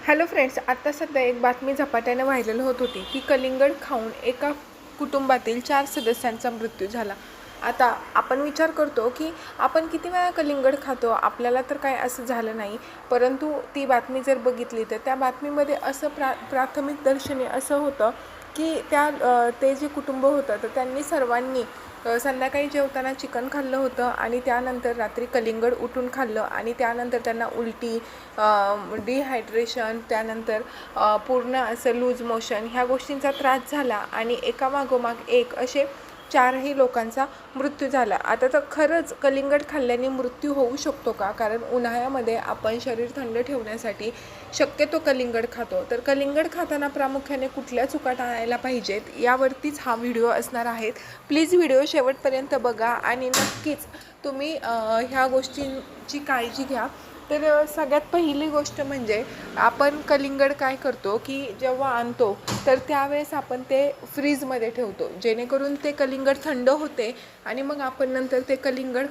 Hello friends, आता सध्या एक बातमी झपाट्याने व्हायरल होत होती की कलिंगड खाऊन एका कुटुंबातील 4 सदस्यांचा मृत्यू झाला. आता आपण विचार करतो की आपण किती वेळा कलिंगड खातो, आपल्याला तर काय असं झालं नाही. परंतु ती बातमी जर बघितली तर त्या बातमीमध्ये असं प्राथमिक दर्शनी असं होतं की ते जे कुटुंब होतं तर त्यांनी सर्वांनी संध्याकाळी जेवताना चिकन खाल्लं होतं आणि त्यानंतर रात्री कलिंगड उठून खाल्लं आणि त्यानंतर त्यांना उलटी, डिहायड्रेशन, त्यानंतर पूर्ण असं लूज मोशन ह्या गोष्टींचा त्रास झाला आणि एकामागोमाग एक असे 4ही लोकांचा मृत्यू झाला. आता तर खरंच कलिंगड खाल्ल्याने मृत्यू होऊ शकतो का? कारण उन्हाळ्यामध्ये आपण शरीर थंड ठेवण्यासाठी शक्यतो कलिंगड खातो. तर कलिंगड खाताना प्रामुख्याने कुठल्या चुका टाळायला पाहिजेत यावरतीच हा व्हिडिओ असणार आहे. प्लीज व्हिडिओ शेवटपर्यंत बघा आणि नक्कीच तुम्ही ह्या गोष्टींची काळजी घ्या. तर सगळ्यात पहिली गोष्ट म्हणजे आपण कलिंगड काय करतो की जेव्हा आणतो तर त्यावेळेस आपण ते फ्रीजमध्ये ठेवतो, जेणेकरून ते कलिंगड थंड होते आणि मग आपण नंतर ते कलिंगड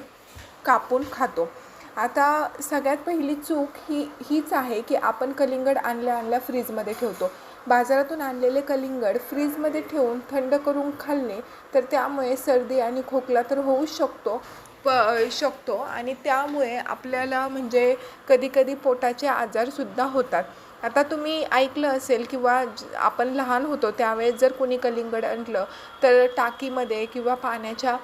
कापून खातो. आता सगळ्यात पहिली चूक हीच आहे की आपण कलिंगड आणल्या फ्रीजमध्ये ठेवतो. बाजारातून आणलेले कलिंगड फ्रीजमध्ये ठेवून थंड करून खाल्ले तर त्यामुळे सर्दी आणि खोकला तर होऊच शकतो आणि त्यामुळे आपल्याला म्हणजे कधीकधी पोटाचे आजारसुद्धा होतात. आता तुम्ही ऐकलं असेल किंवा आपण लहान होतो त्यावेळेस जर कोणी कलिंगड आणलं तर टाकीमध्ये किंवा पाण्याच्या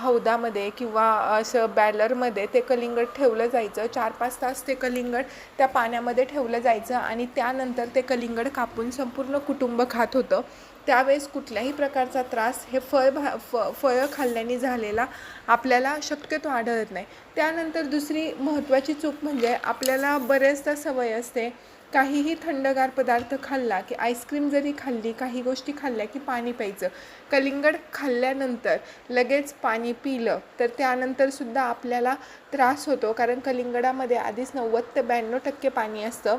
हौदामध्ये किंवा असं बॅलरमध्ये ते कलिंगड ठेवलं जायचं. 4-5 तास ते कलिंगड त्या पाण्यामध्ये ठेवलं जायचं आणि त्यानंतर ते कलिंगड कापून संपूर्ण कुटुंब खात होतं. त्यावेळेस कुठल्याही प्रकारचा त्रास हे फळं खाल्ल्याने झालेला आपल्याला शक्यतो आढळत नाही. त्यानंतर दुसरी महत्त्वाची चूक म्हणजे आपल्याला बऱ्याचदा सवय असते काहीही थंडगार पदार्थ खाल्ला की आईस्क्रीम जरी खाल्ली, काही गोष्टी खाल्ल्या की पाणी प्यायचं. कलिंगड खाल्ल्यानंतर लगेच पाणी पिलं तर त्यानंतरसुद्धा आपल्याला त्रास होतो, कारण कलिंगडामध्ये आधीच 90 ते 92% पाणी असतं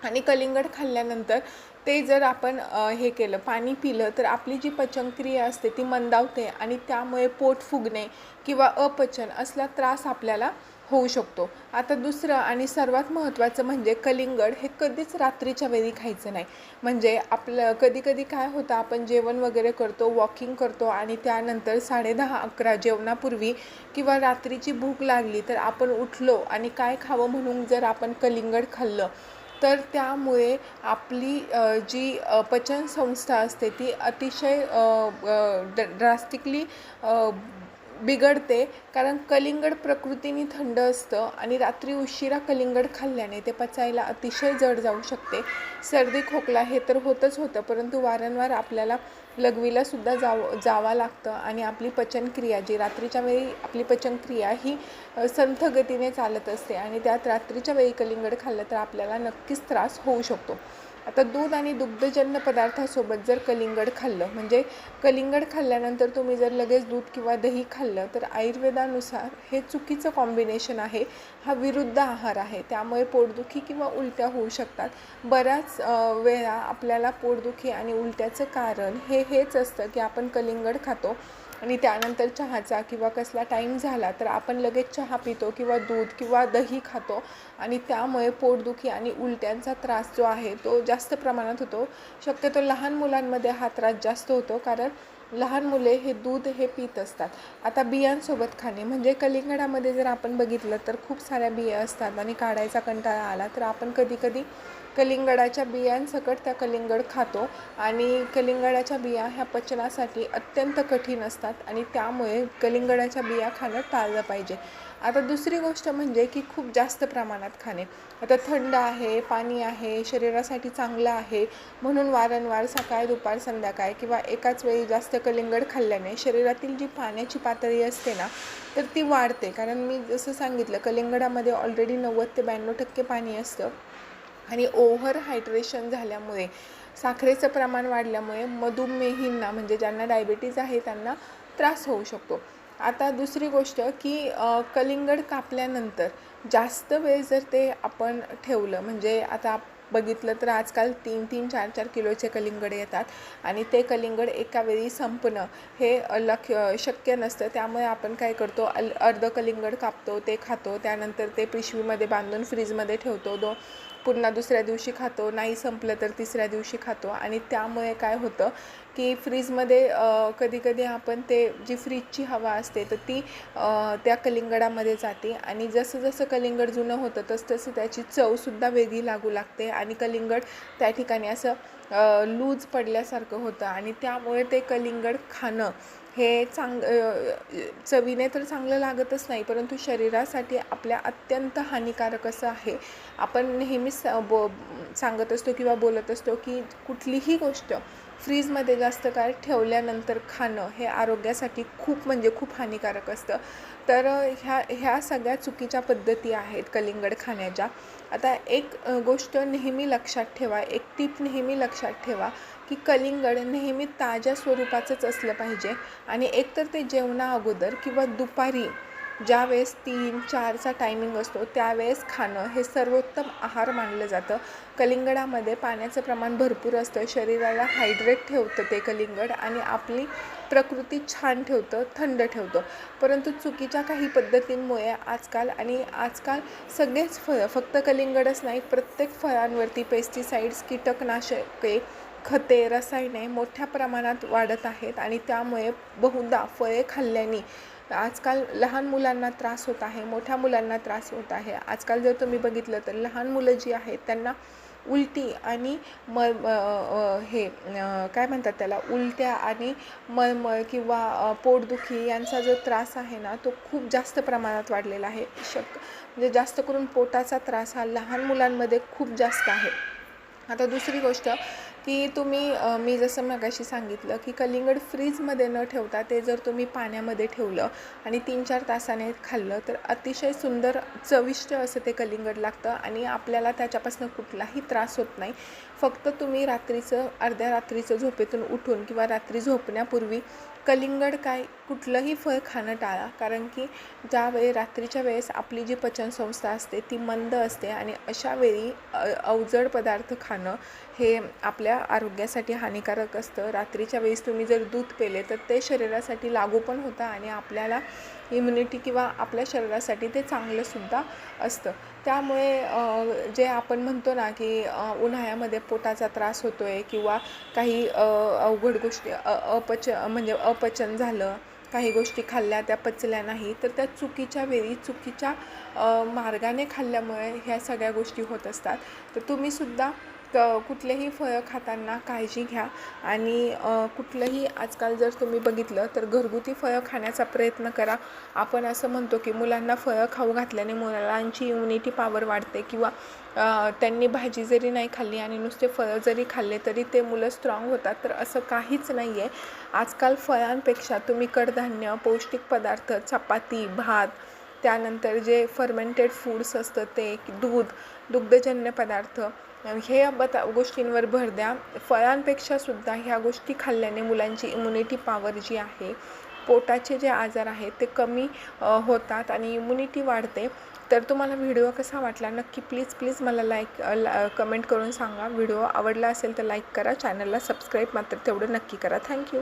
आणि कलिंगड खाल्ल्यानंतर ते जर आपण हे केलं, पाणी पिलं तर आपली जी पचनक्रिया असते ती मंदावते आणि त्यामुळे पोट फुगणे किंवा अपचन असला त्रास आपल्याला होऊ शकतो. आता दुसरं आणि सर्वात महत्त्वाचं म्हणजे कलिंगड हे कधीच रात्रीच्या वेळी खायचं नाही. म्हणजे आपलं कधी काय होतं, आपण जेवण वगैरे करतो, वॉकिंग करतो आणि त्यानंतर 10:30-11 जेवणापूर्वी किंवा रात्रीची भूक लागली तर आपण उठलो आणि काय खावं म्हणून जर आपण कलिंगड खाल्लं तर त्यामुळे आपली जी पचनसंस्था असते ती अतिशय ड्रास्टिकली बिघडते. कारण कलिंगड प्रकृतीने थंड असतं आणि रात्री उशिरा कलिंगड खाल्ल्याने ते पचायला अतिशय जड जाऊ शकते. सर्दी खोकला हे तर होतच होतं, परंतु वारंवार आपल्याला लघवीलासुद्धा जावं लागतं आणि आपली पचनक्रिया जी रात्रीच्या वेळी आपली पचनक्रिया ही संथ गतीने चालत असते आणि त्यात रात्रीच्या वेळी कलिंगड खाल्लं तर आपल्याला नक्कीच त्रास होऊ शकतो. आता दूध आणि दुग्धजन्य पदार्थासोबत जर कलिंगड खाल्लं, म्हणजे कलिंगड खाल्ल्यानंतर तुम्ही जर लगेच दूध किंवा दही खाल्लं तर आयुर्वेदानुसार हे चुकीचं कॉम्बिनेशन आहे. हा विरुद्ध आहार आहे. त्यामुळे पोटदुखी किंवा उलट्या होऊ शकतात. बऱ्याच वेळा आपल्याला पोटदुखी आणि उलट्याचं कारण हेच असतं की आपण कलिंगड खातो आणि त्यानंतर चहाचा किंवा कसला टाईम झाला तर आपण लगेच चहा पितो किंवा दूध किंवा दही खातो आणि त्यामुळे पोटदुखी आणि उलट्यांचा त्रास जो आहे तो जास्त प्रमाणात होतो. शक्यतो लहान मुलांमध्ये हा त्रास जास्त होतो, कारण लहान मुले हे दूध हे पीत असतात. आता बियांसोबत खाणे म्हणजे कलिंगडामध्ये जर आपण बघितलं तर खूप साऱ्या बिया असतात आणि काढायचा कंटाळा आला तर आपण कधीकधी कलिंगडाच्या बियांसकट त्या कलिंगड खातो आणि कलिंगडाच्या बिया ह्या पचनासाठी अत्यंत कठीण असतात आणि त्यामुळे कलिंगडाच्या बिया खाणं टाळलं पाहिजे. आता दुसरी गोष्ट म्हणजे की खूप जास्त प्रमाणात खाणे. आता थंड आहे, पाणी आहे, शरीरासाठी चांगलं आहे म्हणून वारंवार सकाळ, दुपार, संध्याकाळ किंवा एकाच वेळी जास्त कलिंगड खाल्ल्याने शरीरातील जी पाण्याची पातळी असते ना तर ती वाढते. कारण मी जसं सांगितलं कलिंगडामध्ये ऑलरेडी 90 ते 92% पाणी असतं आणि ओव्हर हायड्रेशन झाल्यामुळे, साखरेचं प्रमाण वाढल्यामुळे मधुमेहींना म्हणजे ज्यांना डायबिटीज आहे त्यांना त्रास होऊ शकतो. आता दुसरी गोष्ट की कलिंगड कापल्यानंतर जास्त वेळ जर ते आपण ठेवलं, म्हणजे आता बघितलं तर आजकाल 3-3, 4-4 किलोचे कलिंगड येतात आणि ते कलिंगड एका वेळी संपणं हे शक्य नसतं. त्यामुळे आपण काय करतो, अर्ध कलिंगड कापतो, ते खातो, त्यानंतर ते पिशवीमध्ये बांधून फ्रीजमध्ये ठेवतो. पुन्हा दुसऱ्या दिवशी खातो, नाही संपलं तर तिसऱ्या दिवशी खातो. आणि त्यामुळे काय होतं की फ्रीजमध्ये कधी-कधी आपण ते जी फ्रीजची हवा असते तर ती त्या कलिंगडामध्ये जाते आणि जसं-जसं कलिंगड जुनं होतं तसं-तसं त्याची चवसुद्धा वेगळी लागू लागते आणि कलिंगड त्या ठिकाणी असं लूज पडल्यासारखं होतं आणि त्यामुळे ते कलिंगड खाणं हे चवीने तर चांगलं लागतच नाही, परंतु शरीरासाठी आपल्या अत्यंत हानिकारक असं आहे. आपण नेहमीच सांगत असतो किंवा बोलत असतो की कुठलीही गोष्ट फ्रीजमध्ये जास्त काळ ठेवल्यानंतर खाणं हे आरोग्यासाठी खूप म्हणजे खूप हानिकारक असतं. तर ह्या सगळ्या चुकीच्या पद्धती आहेत कलिंगड खाण्याच्या. आता एक गोष्ट नेहमी लक्षात ठेवा, एक टीप नेहमी लक्षात ठेवा की कलिंगड नेहमी ताज्या स्वरूपाचंच असलं पाहिजे आणि एकतर ते जेवणा अगोदर किंवा दुपारी ज्यावेळेस 3-4चा टायमिंग असतो त्यावेळेस खाणं हे सर्वोत्तम आहार मानलं जातं. कलिंगडामध्ये पाण्याचं प्रमाण भरपूर असतं, शरीराला हायड्रेट ठेवतं ते कलिंगड आणि आपली प्रकृती छान ठेवतं, थंड ठेवतं. परंतु चुकीच्या काही पद्धतींमुळे आजकाल सगळेच फळं, फक्त कलिंगडच नाही, प्रत्येक फळांवरती पेस्टिसाइड्स, कीटकनाशके, खते, रसायने मोठ्या प्रमाणात वाढत आहेत आणि त्यामुळे बहुधा फळे खाल्ल्याने आजकाल लहान मुलांना त्रास होत आहे, मोठ्या मुलांना त्रास होत आहे. आजकाल जर तुम्ही बघितलं तर लहान मुलं जी आहेत त्यांना उलटी आणि काय म्हणतात त्याला, उलट्या आणि मळमळ किंवा पोटदुखी यांचा जो त्रास आहे ना तो खूप जास्त प्रमाणात वाढलेला आहे. म्हणजे जास्त करून पोटाचा त्रास हा लहान मुलांमध्ये खूप जास्त आहे. आता दुसरी गोष्ट की मी जसं मगाशी सांगितलं की कलिंगड फ्रीजमध्ये न ठेवता ते जर तुम्ही पाण्यामध्ये ठेवलं आणि 3-4 तासाने खाल्लं तर अतिशय सुंदर चविष्ट असं ते कलिंगड लागतं आणि आपल्याला त्याच्यापासून कुठलाही त्रास होत नाही. फक्त तुम्ही अर्ध्या रात्रीचं झोपेतून उठून किंवा रात्री झोपण्यापूर्वी कलिंगड कुठलंही फळ खाणं टाळा, कारण की रात्रीच्या वेळेस आपली जी पचनसंस्था असते ती मंद असते आणि अशा वेळी अवजड पदार्थ खाणं हे आपल्या आरोग्यासाठी हानिकारक असतं. रात्रीच्या वेळेस तुम्ही जर दूध पिले तर ते शरीरासाठी लागू पण होतं आणि आपल्याला इम्युनिटी किंवा आपल्या शरीरासाठी ते चांगलंसुद्धा असतं. त्यामुळे जे आपण म्हणतो ना की उन्हाळ्यामध्ये पोटाचा त्रास होतो आहे किंवा काही अवघड गोष्टी म्हणजे अपचन झालं, काही गोष्टी खाल्ल्या त्या पचल्या नाही, तर त्या चुकीच्या वेळी चुकीच्या मार्गाने खाल्ल्यामुळे ह्या सगळ्या गोष्टी होत असतात. तर तुम्हीसुद्धा कुठलेही फळं खाताना काळजी घ्या आणि कुठलंही आजकाल जर तुम्ही बघितलं तर घरगुती फळं खाण्याचा प्रयत्न करा. आपण असं म्हणतो की मुलांना फळं खाऊ घातल्याने मुलांची इम्युनिटी पॉवर वाढते किंवा त्यांनी भाजी जरी नाही खाल्ली आणि नुसते फळं जरी खाल्ले तरी ते मुलं स्ट्रॉंग होतात, तर असं काहीच नाही आहे. आजकाल फळांपेक्षा तुम्ही कडधान्य, पौष्टिक पदार्थ, चपाती, भात, त्यानंतर जे फर्मेंटेड फूड्स असतं ते, दुग्धजन्य पदार्थ गोष्टींवर भर द्या. फळांपेक्षासुद्धा ह्या गोष्टी खाल्ल्याने मुलांची इम्युनिटी पॉवर जी आहे, पोटाचे जे आजार आहेत ते कमी होतात आणि इम्युनिटी वाढते. तर तुम्हाला व्हिडिओ कसा वाटला नक्की प्लीज मला कमेंट करून सांगा. व्हिडिओ आवडला असेल तर लाईक करा, चॅनलला सबस्क्राईब मात्र तेवढं नक्की करा. थँक्यू.